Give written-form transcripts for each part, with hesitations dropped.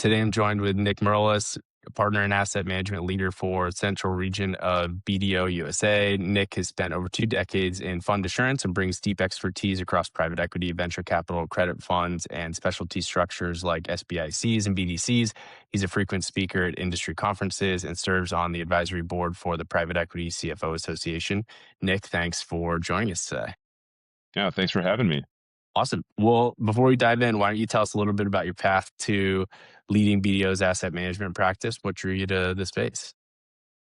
Today I'm joined with Nick Maroules, a partner and asset management leader for Central Region of BDO USA. Nick has spent over 2 decades in fund assurance and brings deep expertise across private equity, venture capital, credit funds, and specialty structures like SBICs and BDCs. He's a frequent speaker at industry conferences and serves on the advisory board for the Private Equity CFO Association. Nick, thanks for joining us today. Yeah, thanks for having me. Awesome. Well, before we dive in, why don't you tell us a little bit about your path to leading BDO's asset management practice? What drew you to this space?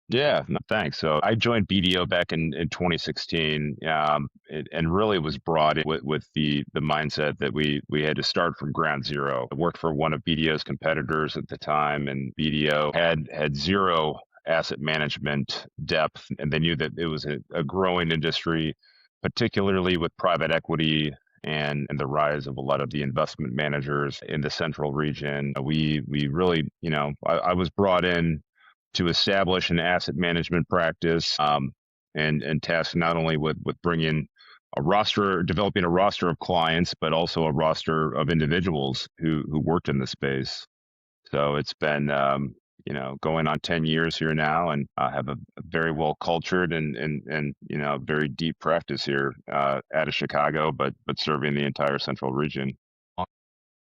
Yeah, no, thanks. So I joined BDO back in 2016, and really was brought in with the mindset that we had to start from ground zero. I worked for one of BDO's competitors at the time, and BDO had zero asset management depth, and they knew that it was a growing industry, particularly with private equity and the rise of a lot of the investment managers in the central region. We really, I was brought in to establish an asset management practice, and tasked not only with bringing developing a roster of clients, but also a roster of individuals who worked in the space. So it's been, going on 10 years here now, and I have a very well cultured and very deep practice here out of Chicago, but serving the entire central region.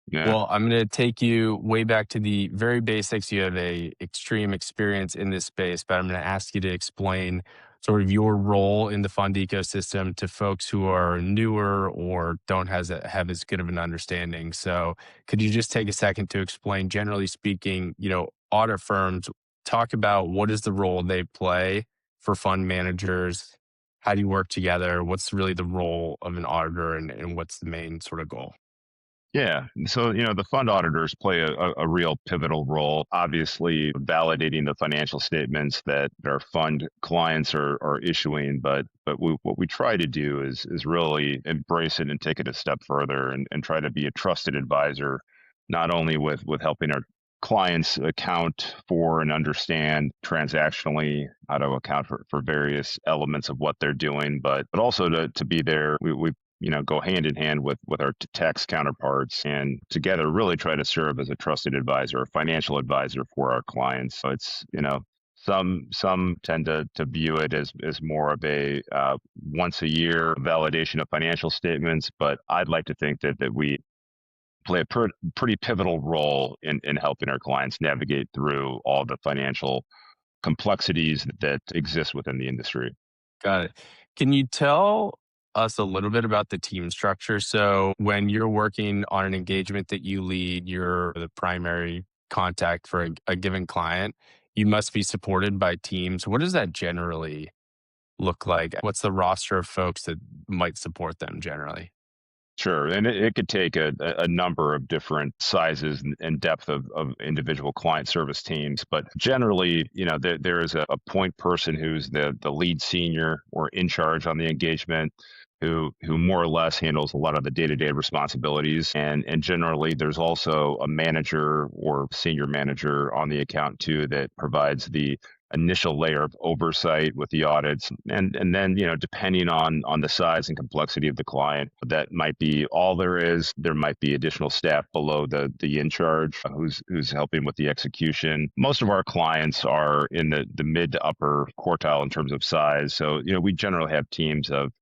Yeah. Well, I'm going to take you way back to the very basics. You have a extreme experience in this space, but I'm going to ask you to explain sort of your role in the fund ecosystem to folks who are newer or don't have as good of an understanding. So could you just take a second to explain, generally speaking, audit firms talk about what is the role they play for fund managers? How do you work together? What's really the role of an auditor and what's the main sort of goal? Yeah. So, the fund auditors play a real pivotal role, obviously validating the financial statements that our fund clients are issuing. But what we try to do is really embrace it and take it a step further and try to be a trusted advisor, not only with helping our clients account for and understand transactionally how to account for various elements of what they're doing, but also to be there. We go hand in hand with our tax counterparts, and together really try to serve as a trusted advisor, a financial advisor for our clients. So it's, some tend to view it as more of a once a year validation of financial statements, but I'd like to think that we play a pretty pivotal role in helping our clients navigate through all the financial complexities that exist within the industry. Got it. Can you tell us a little bit about the team structure? So when you're working on an engagement that you lead, you're the primary contact for a given client. You must be supported by teams. What does that generally look like? What's the roster of folks that might support them generally? Sure. And it could take a number of different sizes and depth of individual client service teams. But generally, there is a point person who's the lead senior or in charge on the engagement, who more or less handles a lot of the day-to-day responsibilities. And generally, there's also a manager or senior manager on the account too that provides the initial layer of oversight with the audits, and then, depending on the size and complexity of the client, that might be all there is. There might be additional staff below the in charge who's helping with the execution. Most of our clients are in the mid to upper quartile in terms of size, so we generally have teams of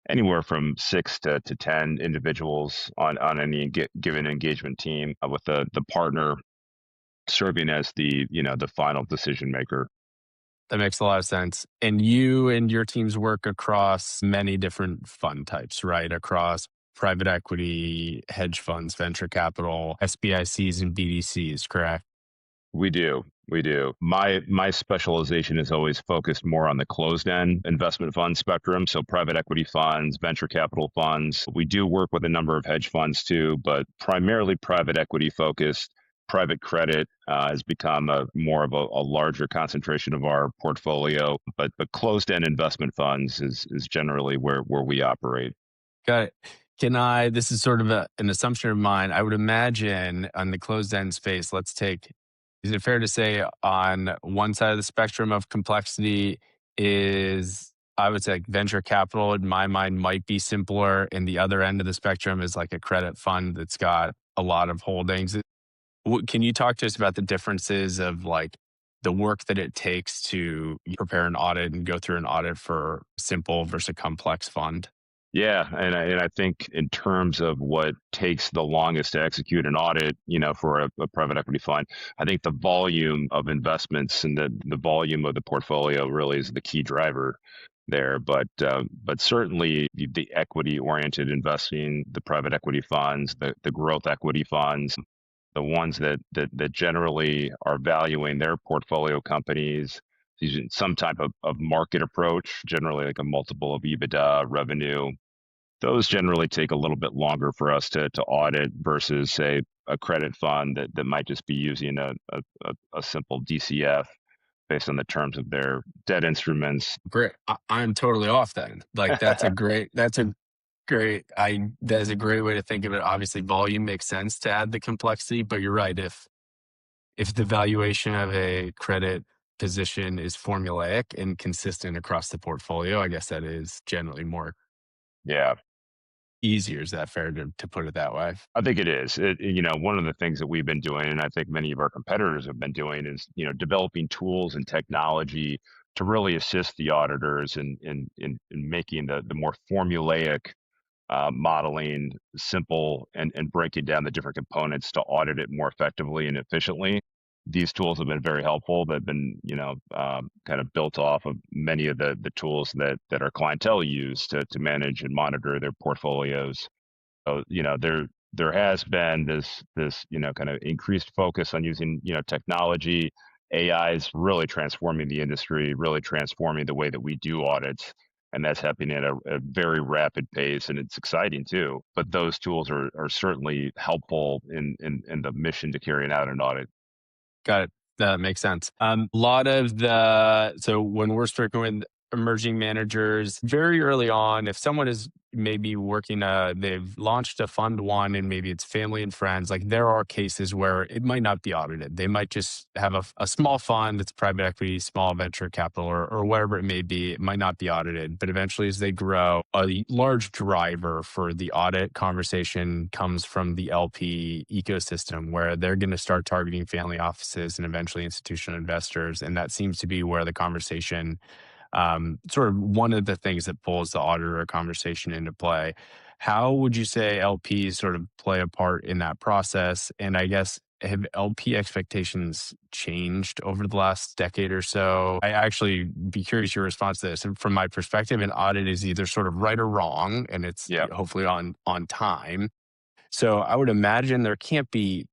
anywhere from 6 to 10 individuals on any given engagement team, with the partner serving as the final decision maker. That makes a lot of sense. And you and your teams work across many different fund types, right? Across private equity, hedge funds, venture capital, SBICs, and BDCs, correct? We do. We do. My specialization is always focused more on the closed end investment fund spectrum. So private equity funds, venture capital funds. We do work with a number of hedge funds too, but primarily private equity focused. Private credit has become more of a larger concentration of our portfolio, but closed end investment funds is generally where we operate. Got it. This is sort of an assumption of mine. I would imagine on the closed end space, is it fair to say on one side of the spectrum of complexity is, I would say, like venture capital in my mind might be simpler, and the other end of the spectrum is like a credit fund that's got a lot of holdings. Can you talk to us about the differences of like the work that it takes to prepare an audit and go through an audit for simple versus a complex fund? Yeah, and I think in terms of what takes the longest to execute an audit, for a private equity fund, I think the volume of investments and the volume of the portfolio really is the key driver there. But certainly the equity oriented investing, the private equity funds, the growth equity funds, the ones that generally are valuing their portfolio companies using some type of market approach, generally like a multiple of EBITDA revenue. Those generally take a little bit longer for us to audit versus, say, a credit fund that might just be using a simple DCF based on the terms of their debt instruments. Great. I'm totally off then. Like that is a great way to think of it. Obviously, volume makes sense to add the complexity, but you're right. If the valuation of a credit position is formulaic and consistent across the portfolio, I guess that is generally more Yeah, easier. Is that fair to put it that way? I think it is. One of the things that we've been doing, and I think many of our competitors have been doing, is developing tools and technology to really assist the auditors in making the more formulaic modeling simple and breaking down the different components to audit it more effectively and efficiently. These tools have been very helpful. They've been, kind of built off of many of the tools that our clientele use to manage and monitor their portfolios. So, there has been this kind of increased focus on using technology. AI is really transforming the industry, really transforming the way that we do audits, and that's happening at a very rapid pace, and it's exciting too. But those tools are certainly helpful in the mission to carrying out an audit. Got it. That makes sense. So when we're working with emerging managers, very early on, if someone is maybe they've launched a fund one and maybe it's family and friends, like there are cases where it might not be audited. They might just have a small fund that's private equity, small venture capital, or whatever it may be. It might not be audited, but eventually as they grow, a large driver for the audit conversation comes from the LP ecosystem where they're going to start targeting family offices and eventually institutional investors. And that seems to be where the conversation sort of one of the things that pulls the auditor conversation into play. How would you say LPs sort of play a part in that process? And I guess, have LP expectations changed over the last decade or so? I actually be curious your response to this. And from my perspective, an audit is either sort of right or wrong, and it's Yeah. hopefully on time. So I would imagine there can't be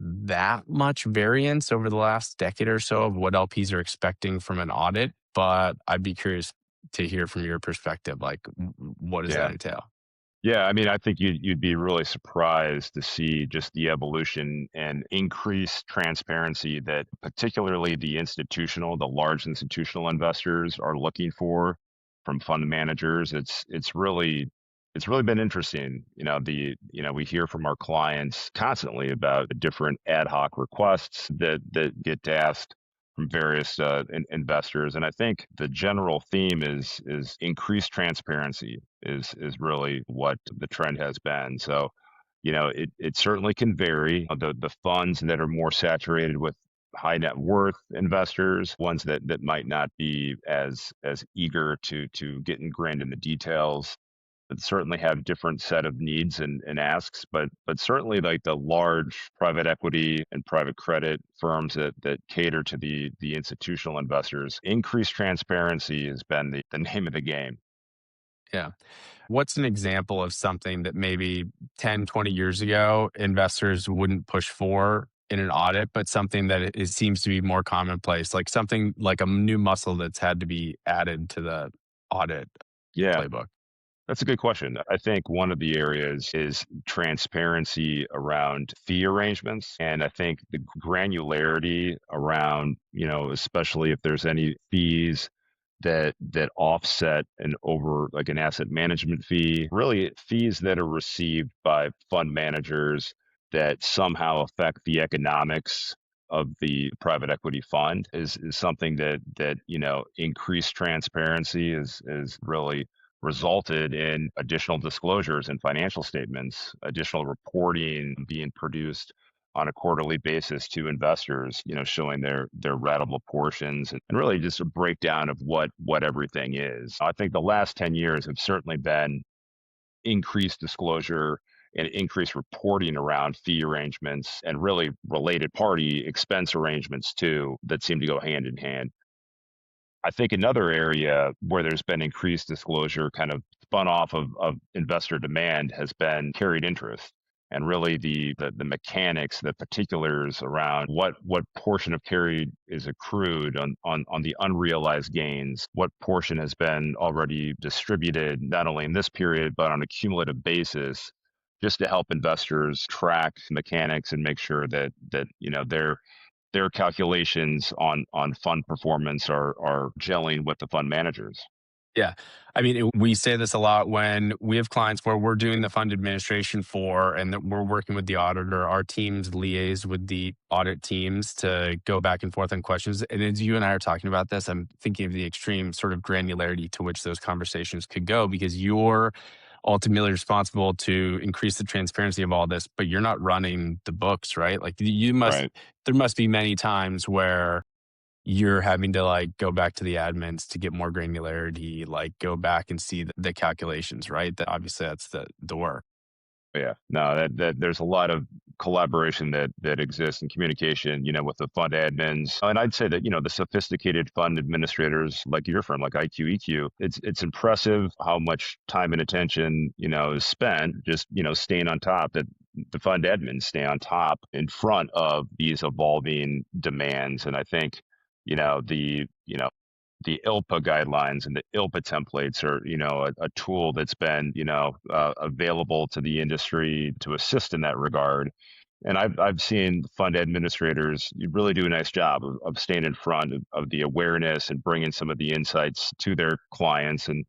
that much variance over the last decade or so of what LPs are expecting from an audit, but I'd be curious to hear from your perspective, like what does that Yeah. entail? Yeah, I mean, I think you'd be really surprised to see just the evolution and increased transparency that particularly the large institutional investors are looking for from fund managers. It's really been interesting. We hear from our clients constantly about the different ad hoc requests that get asked from various investors, and I think the general theme is increased transparency is really what the trend has been. So, it certainly can vary. The funds that are more saturated with high net worth investors, ones that might not be as eager to get ingrained in the details, that certainly have different set of needs and asks, but certainly like the large private equity and private credit firms that cater to the institutional investors, increased transparency has been the name of the game. Yeah. What's an example of something that maybe 10, 20 years ago, investors wouldn't push for in an audit, but something that it seems to be more commonplace, like something like a new muscle that's had to be added to the audit Yeah, playbook? that's a good question. I think one of the areas is transparency around fee arrangements. And I think the granularity around, especially if there's any fees that offset like an asset management fee, really fees that are received by fund managers that somehow affect the economics of the private equity fund is something that increased transparency is really resulted in additional disclosures and financial statements, additional reporting being produced on a quarterly basis to investors, showing their ratable portions and really just a breakdown of what everything is. I think the last 10 years have certainly been increased disclosure and increased reporting around fee arrangements and really related party expense arrangements too that seem to go hand in hand. I think another area where there's been increased disclosure kind of spun off of investor demand has been carried interest and really the mechanics, the particulars around what portion of carried is accrued on the unrealized gains, what portion has been already distributed, not only in this period, but on a cumulative basis, just to help investors track mechanics and make sure that their calculations on fund performance are gelling with the fund managers. Yeah. I mean, we say this a lot when we have clients where we're doing the fund administration for, and that we're working with the auditor. Our teams liaise with the audit teams to go back and forth on questions. And as you and I are talking about this, I'm thinking of the extreme sort of granularity to which those conversations could go, because you're ultimately responsible to increase the transparency of all this, but you're not running the books, right? Like Right. there must be many times where you're having to like go back to the admins to get more granularity, like go back and see the calculations, right? That obviously that's the work. Yeah. No, that there's a lot of collaboration that exists in communication, with the fund admins. And I'd say that, the sophisticated fund administrators like your firm, like IQEQ, it's impressive how much time and attention, is spent just, staying on top, that the fund admins stay on top in front of these evolving demands. And I think, the ILPA guidelines and the ILPA templates are, a tool that's been, available to the industry to assist in that regard. And I've seen fund administrators really do a nice job of staying in front of the awareness and bringing some of the insights to their clients. And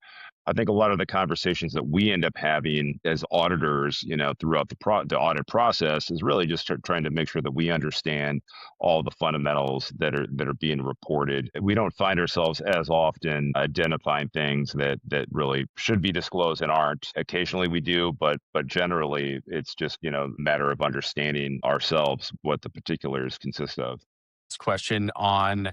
I think a lot of the conversations that we end up having as auditors, throughout the audit process is really just trying to make sure that we understand all the fundamentals that are being reported. We don't find ourselves as often identifying things that really should be disclosed and aren't. Occasionally we do, but generally it's just, a matter of understanding ourselves what the particulars consist of. Question on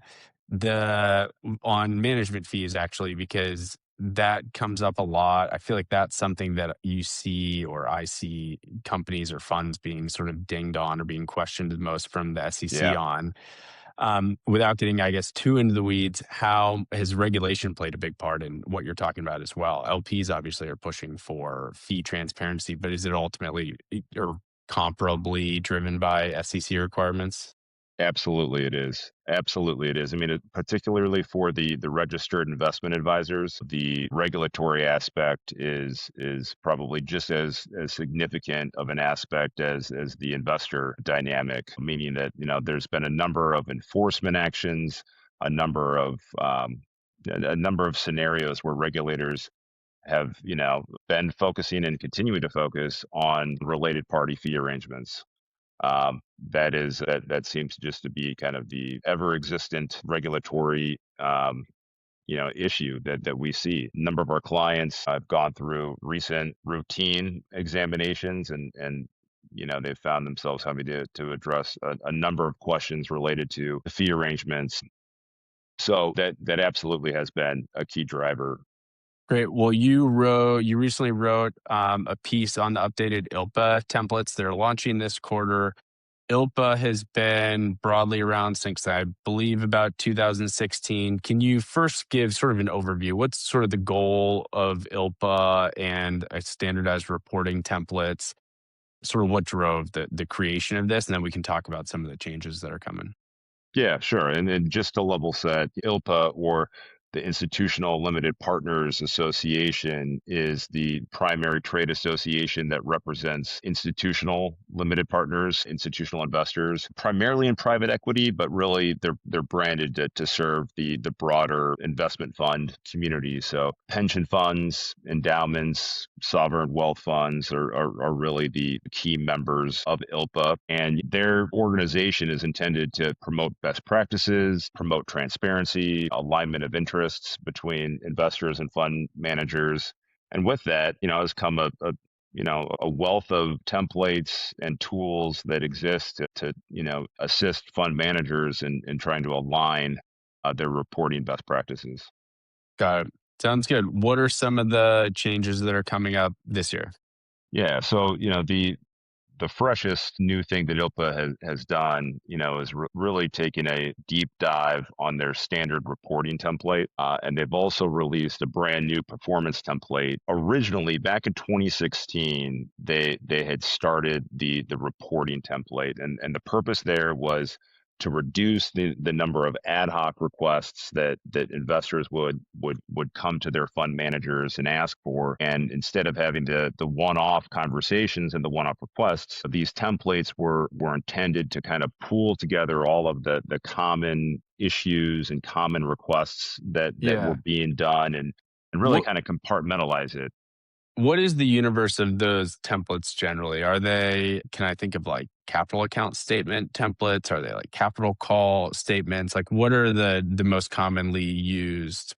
management fees, actually, because that comes up a lot. I feel like that's something that you see, or I see companies or funds being sort of dinged on or being questioned the most from the SEC Yeah. on. Without getting, I guess, too into the weeds, how has regulation played a big part in what you're talking about as well? LPs obviously are pushing for fee transparency, but is it ultimately or comparably driven by SEC requirements? Absolutely, it is. Absolutely, it is. I mean, particularly for the registered investment advisors, the regulatory aspect is probably just as significant of an aspect as the investor dynamic. Meaning that there's been a number of enforcement actions, a number of a number of scenarios where regulators have been focusing and continuing to focus on related party fee arrangements. That seems just to be kind of the ever existent regulatory issue that we see. A number of our clients have gone through recent routine examinations and they've found themselves having to address a number of questions related to the fee arrangements. So that absolutely has been a key driver. Great. Well, you recently wrote a piece on the updated ILPA templates. They're launching this quarter. ILPA has been broadly around since, I believe, about 2016. Can you first give sort of an overview? What's sort of the goal of ILPA and standardized reporting templates? Sort of what drove the creation of this, and then we can talk about some of the changes that are coming. Yeah, sure. And then just to level set, ILPA, or the Institutional Limited Partners Association, is the primary trade association that represents institutional limited partners, institutional investors, primarily in private equity, but really they're branded to serve the broader investment fund community. So pension funds, endowments, sovereign wealth funds are really the key members of ILPA. And their organization is intended to promote best practices, promote transparency, alignment of interests between investors and fund managers. And with that, has come a a wealth of templates and tools that exist to assist fund managers in trying to align their reporting best practices. Got it. Sounds good. What are some of the changes that are coming up this year? Yeah, so the freshest new thing that ILPA has done, is really taking a deep dive on their standard reporting template. And they've also released a brand new performance template. Originally, back in 2016, they had started the reporting template. And the purpose there was to reduce the number of ad hoc requests that investors would come to their fund managers and ask for. And instead of having the one-off conversations and the one-off requests, these templates were intended to kind of pool together all of the common issues and common requests that were Yeah. being done, and really What kind of compartmentalize it. what is the universe of those templates generally? Are they, can I think of like capital account statement templates? Are they like capital call statements? Like what are the most commonly used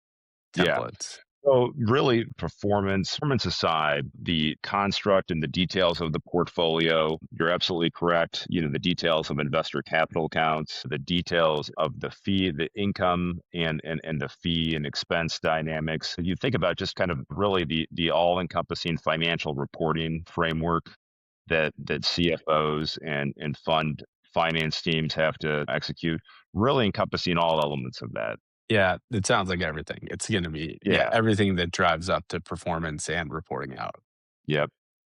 Yeah. templates? So really, performance aside, the construct and the details of the portfolio, you're absolutely correct. The details of investor capital accounts, the details of the fee, the income and the fee and expense dynamics. You think about just kind of really the all-encompassing financial reporting framework that CFOs and fund finance teams have to execute, really encompassing all elements of that. Yeah, it sounds like everything. It's going to be, yeah, Yeah. everything that drives up to performance and reporting out. Yep.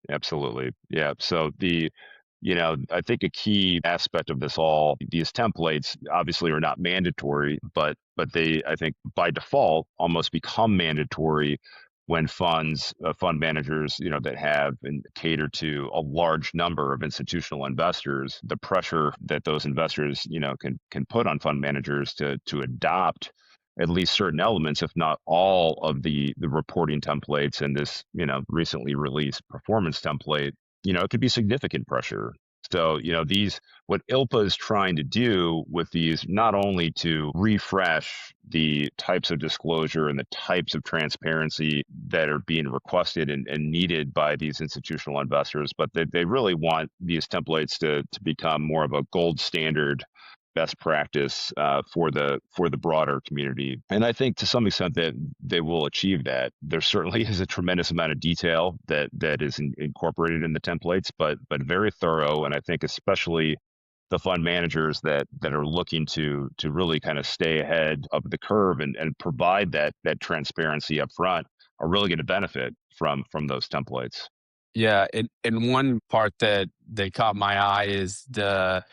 Absolutely. Yeah. So I think a key aspect of this all, these templates obviously are not mandatory, but they, I think by default almost become mandatory when fund managers, that have and cater to a large number of institutional investors, the pressure that those investors, can put on fund managers to adopt at least certain elements, if not all of the reporting templates and this, recently released performance template, it could be significant pressure. So, what ILPA is trying to do with these, not only to refresh the types of disclosure and the types of transparency that are being requested and needed by these institutional investors, but they really want these templates to become more of a gold standard best practice for the broader community. And I think to some extent that they will achieve that. There certainly is a tremendous amount of detail that is incorporated in the templates, but very thorough. And I think especially the fund managers that are looking to really kind of stay ahead of the curve and provide that transparency up front are really going to benefit from those templates. Yeah, and one part that caught my eye is the,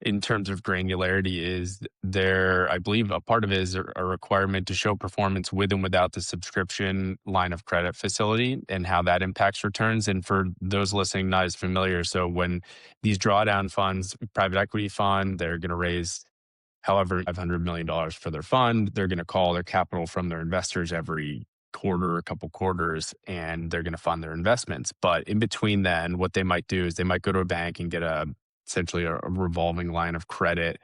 in terms of granularity, is there, I believe a part of it is a requirement to show performance with and without the subscription line of credit facility and how that impacts returns. And for those listening not as familiar, so when these drawdown funds, private equity fund, they're going to raise however $500 million for their fund, they're going to call their capital from their investors every quarter, a couple quarters, and they're going to fund their investments. But in between then, what they might do is they might go to a bank and get essentially a revolving line of credit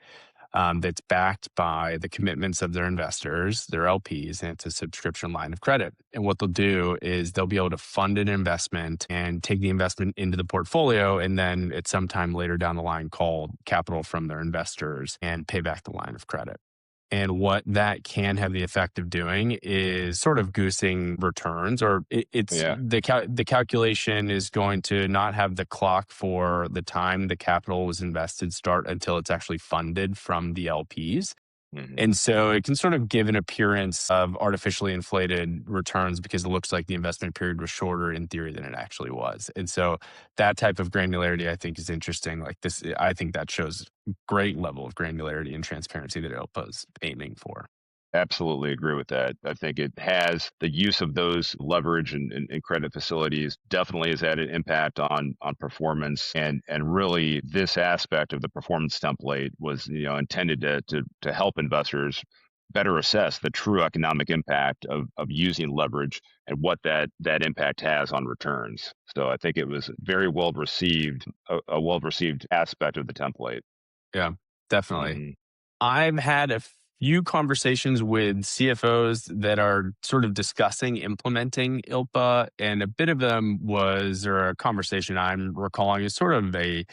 that's backed by the commitments of their investors, their LPs, and it's a subscription line of credit. And what they'll do is they'll be able to fund an investment and take the investment into the portfolio, and then at some time later down the line, call capital from their investors and pay back the line of credit. And what that can have the effect of doing is sort of goosing returns, or it's Yeah. the calculation is going to not have the clock for the time the capital was invested start until it's actually funded from the LPs. Hmm. And so it can sort of give an appearance of artificially inflated returns because it looks like the investment period was shorter in theory than it actually was. And so that type of granularity I think is interesting. Like this, I think that shows great level of granularity and transparency that ILPA is aiming for. Absolutely agree with that. I think it has the use of those leverage and credit facilities definitely has had an impact on performance. And really this aspect of the performance template was, intended to help investors better assess the true economic impact of using leverage and what that impact has on returns. So I think it was very well received, a well received aspect of the template. Yeah, definitely. Hmm. I've had a few conversations with CFOs that are sort of discussing implementing ILPA, and a bit of them was, or a conversation I'm recalling is sort of a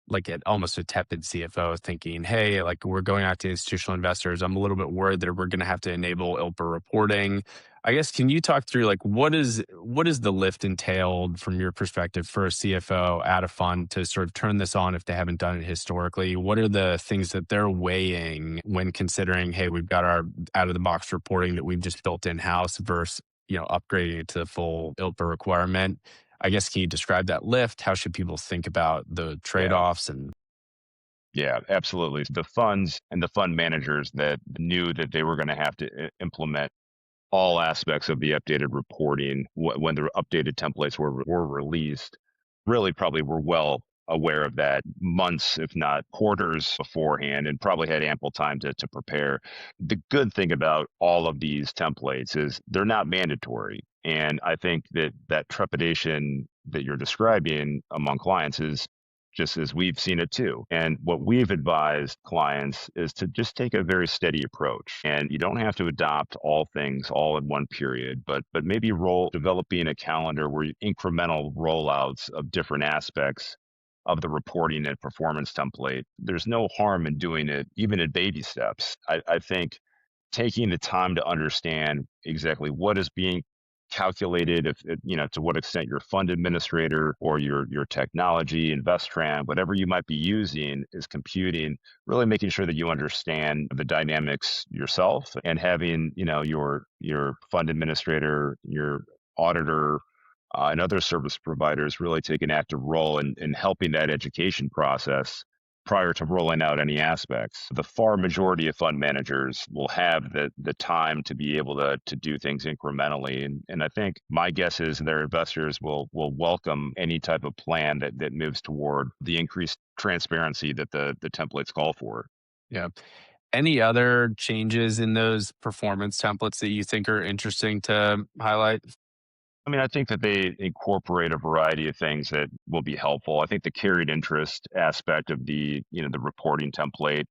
like almost a tepid CFO thinking, hey, like we're going out to institutional investors. I'm a little bit worried that we're going to have to enable ILPA reporting. I guess can you talk through like what is the lift entailed from your perspective for a CFO at a fund to sort of turn this on if they haven't done it historically? What are the things that they're weighing when considering, hey, we've got our out of the box reporting that we've just built in house versus upgrading it to the full ILPA requirement? I guess can you describe that lift? How should people think about the Yeah. trade-offs and Yeah, absolutely. The funds and the fund managers that knew that they were going to have to implement all aspects of the updated reporting when the updated templates were released really probably were well aware of that months, if not quarters beforehand, and probably had ample time to prepare. The good thing about all of these templates is they're not mandatory. And I think that that trepidation that you're describing among clients is just as we've seen it too. And what we've advised clients is to just take a very steady approach. And you don't have to adopt all things all in one period, but maybe developing a calendar where incremental rollouts of different aspects of the reporting and performance template. There's no harm in doing it, even in baby steps. I think taking the time to understand exactly what is being calculated, if to what extent your fund administrator or your technology, Investran, whatever you might be using is computing, really making sure that you understand the dynamics yourself and having, your fund administrator, your auditor, and other service providers really take an active role in helping that education process prior to rolling out any aspects. The far majority of fund managers will have the time to be able to do things incrementally. And I think my guess is their investors will welcome any type of plan that moves toward the increased transparency that the templates call for. yeah. Any other changes in those performance templates that you think are interesting to highlight? I mean, I think that they incorporate a variety of things that will be helpful. I think the carried interest aspect of the reporting template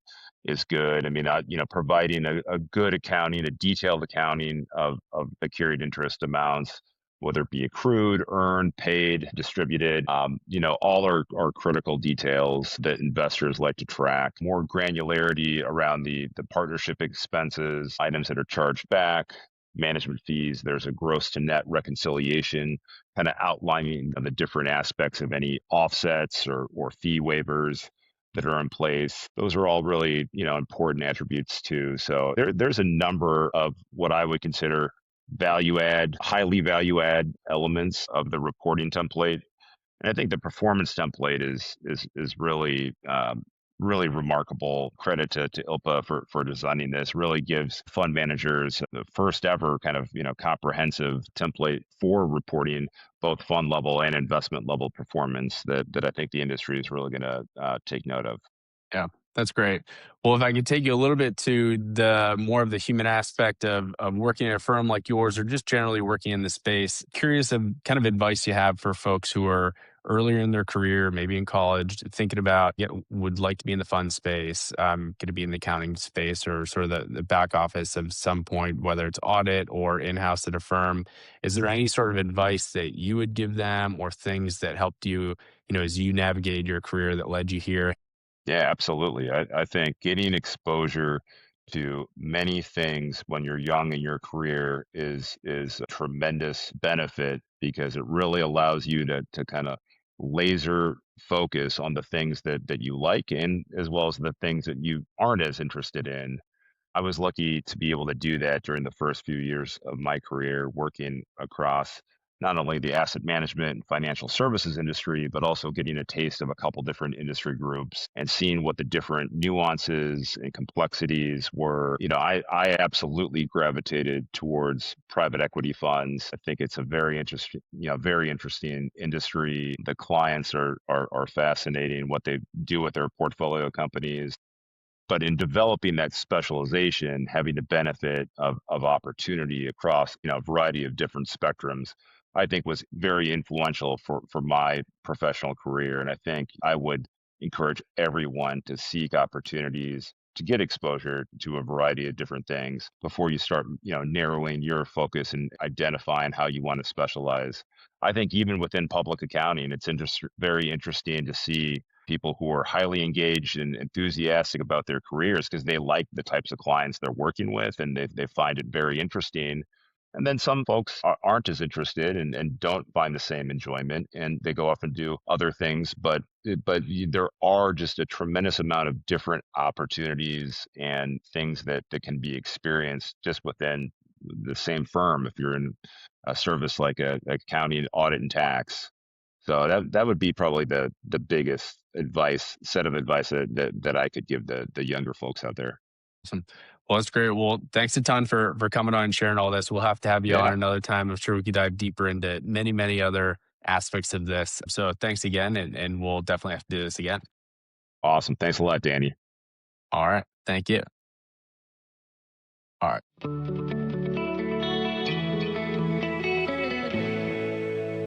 is good. I mean, providing a good accounting, a detailed accounting of the carried interest amounts, whether it be accrued, earned, paid, distributed, all are critical details that investors like to track. More granularity around the partnership expenses, items that are charged back, management fees. There's a gross to net reconciliation, kind of outlining the different aspects of any offsets or fee waivers that are in place. Those are all really, important attributes too. So there's a number of what I would consider highly value add elements of the reporting template. And I think the performance template is really really remarkable. Credit to ILPA for designing this. Really gives fund managers the first ever kind of comprehensive template for reporting both fund level and investment level performance that I think the industry is really going to take note of. Yeah, that's great. Well, if I could take you a little bit to the more of the human aspect of working at a firm like yours or just generally working in the space, curious of kind of advice you have for folks who are earlier in their career, maybe in college, thinking about, would like to be in the fund space, going to be in the accounting space or sort of the back office of some point, whether it's audit or in-house at a firm. Is there any sort of advice that you would give them or things that helped you, as you navigated your career that led you here? Yeah, absolutely. I think getting exposure to many things when you're young in your career is a tremendous benefit because it really allows you to kind of laser focus on the things that you like and as well as the things that you aren't as interested in. I was lucky to be able to do that during the first few years of my career, working across not only the asset management and financial services industry, but also getting a taste of a couple different industry groups and seeing what the different nuances and complexities were. I absolutely gravitated towards private equity funds. I think it's a very interesting industry. The clients are fascinating, what they do with their portfolio companies, but in developing that specialization, having the benefit of opportunity across a variety of different spectrums, I think was very influential for my professional career. And I think I would encourage everyone to seek opportunities to get exposure to a variety of different things before you start, narrowing your focus and identifying how you want to specialize. I think even within public accounting, it's very interesting to see people who are highly engaged and enthusiastic about their careers because they like the types of clients they're working with and they find it very interesting. And then some folks aren't as interested and don't find the same enjoyment, and they go off and do other things. But there are just a tremendous amount of different opportunities and things that can be experienced just within the same firm. If you're in a service like a accounting, audit, and tax, so that would be probably the biggest set of advice that I could give the younger folks out there. Awesome. Well, that's great. Well, thanks a ton for coming on and sharing all this. We'll have to have you on Yeah, another time. I'm sure we could dive deeper into many, many other aspects of this. So thanks again, and we'll definitely have to do this again. awesome. Thanks a lot, Danny. All right. Thank you. All right.